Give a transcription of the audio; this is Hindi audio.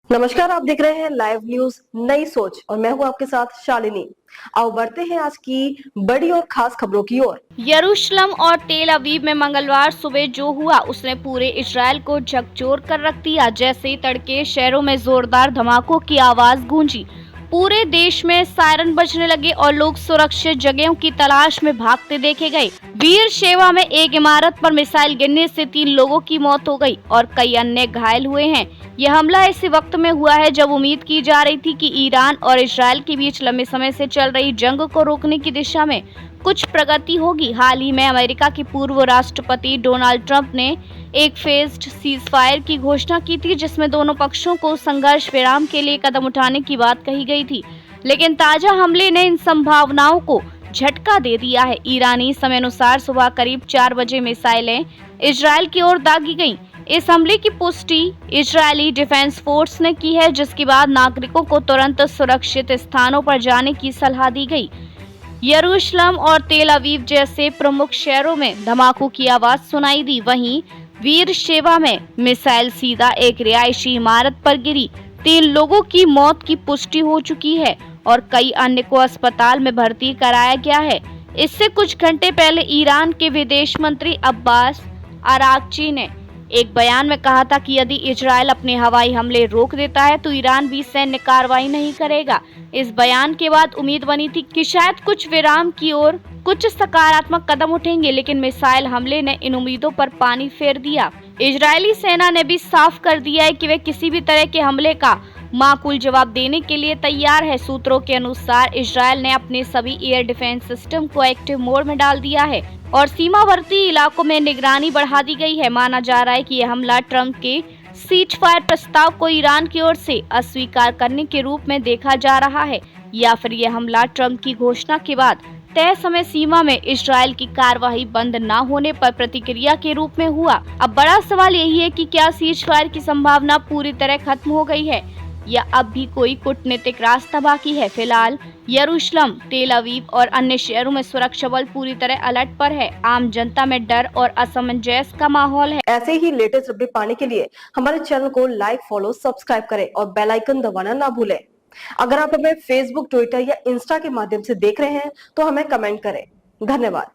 नमस्कार, आप देख रहे हैं लाइव न्यूज नई सोच और मैं हूं आपके साथ शालिनी। आओ बढ़ते हैं आज की बड़ी और खास खबरों की ओर। यरूशलेम और तेल अवीव में मंगलवार सुबह जो हुआ उसने पूरे इजराइल को झकझोर कर रख दिया। जैसे ही तड़के शहरों में जोरदार धमाकों की आवाज गूंजी, पूरे देश में सायरन बजने लगे और लोग सुरक्षित जगहों की तलाश में भागते देखे गए। वीर शेवा में एक इमारत पर मिसाइल गिरने से 3 लोगों की मौत हो गई और कई अन्य घायल हुए हैं। यह हमला ऐसे वक्त में हुआ है जब उम्मीद की जा रही थी कि ईरान और इजराइल के बीच लंबे समय से चल रही जंग को रोकने की दिशा में कुछ प्रगति होगी। हाल ही में अमेरिका के पूर्व राष्ट्रपति डोनाल्ड ट्रंप ने एक फेज्ड सीजफायर की घोषणा की थी, जिसमें दोनों पक्षों को संघर्ष विराम के लिए कदम उठाने की बात कही गई थी। लेकिन ताजा हमले ने इन संभावनाओं को झटका दे दिया है। ईरानी समय अनुसार सुबह करीब 4 बजे मिसाइलें इजराइल की ओर दागी गईं। इस हमले की पुष्टि इजरायली डिफेंस फोर्स ने की है, जिसके बाद नागरिकों को तुरंत सुरक्षित स्थानों पर जाने की सलाह दी गई। यरूशलेम और तेल अवीव जैसे प्रमुख शहरों में धमाकों की आवाज सुनाई दी। वहीं वीर शेवा में मिसाइल सीधा एक रिहायशी इमारत पर गिरी। 3 लोगों की मौत की पुष्टि हो चुकी है और कई अन्य को अस्पताल में भर्ती कराया गया है। इससे कुछ घंटे पहले ईरान के विदेश मंत्री अब्बास अरागची ने एक बयान में कहा था कि यदि इजराइल अपने हवाई हमले रोक देता है तो ईरान भी सैन्य कार्रवाई नहीं करेगा। इस बयान के बाद उम्मीद बनी थी कि शायद कुछ विराम की ओर कुछ सकारात्मक कदम उठेंगे, लेकिन मिसाइल हमले ने इन उम्मीदों पर पानी फेर दिया। इजरायली सेना ने भी साफ कर दिया है कि वे किसी भी तरह के हमले का माकूल जवाब देने के लिए तैयार है। सूत्रों के अनुसार इजराइल ने अपने सभी एयर डिफेंस सिस्टम को एक्टिव मोड में डाल दिया है और सीमावर्ती इलाकों में निगरानी बढ़ा दी गई है। माना जा रहा है कि यह हमला ट्रंप के सीज फायर प्रस्ताव को ईरान की ओर से अस्वीकार करने के रूप में देखा जा रहा है, या फिर यह हमला ट्रंप की घोषणा के बाद तय समय सीमा में इजराइल की कार्रवाई बंद न होने पर प्रतिक्रिया के रूप में हुआ। अब बड़ा सवाल यही है कि क्या सीज फायर की संभावना पूरी तरह खत्म हो गई है या अब भी कोई कूटनीतिक रास्ता बाकी है। फिलहाल यरूशलेम, तेल अवीव और अन्य शहरों में सुरक्षा बल पूरी तरह अलर्ट पर है। आम जनता में डर और असमंजस का माहौल है। ऐसे ही लेटेस्ट अपडेट पाने के लिए हमारे चैनल को लाइक, फॉलो, सब्सक्राइब करें और बेल आइकन दबाना ना भूलें। अगर आप हमें फेसबुक, ट्विटर या इंस्टा के माध्यम से देख रहे हैं तो हमें कमेंट करें। धन्यवाद।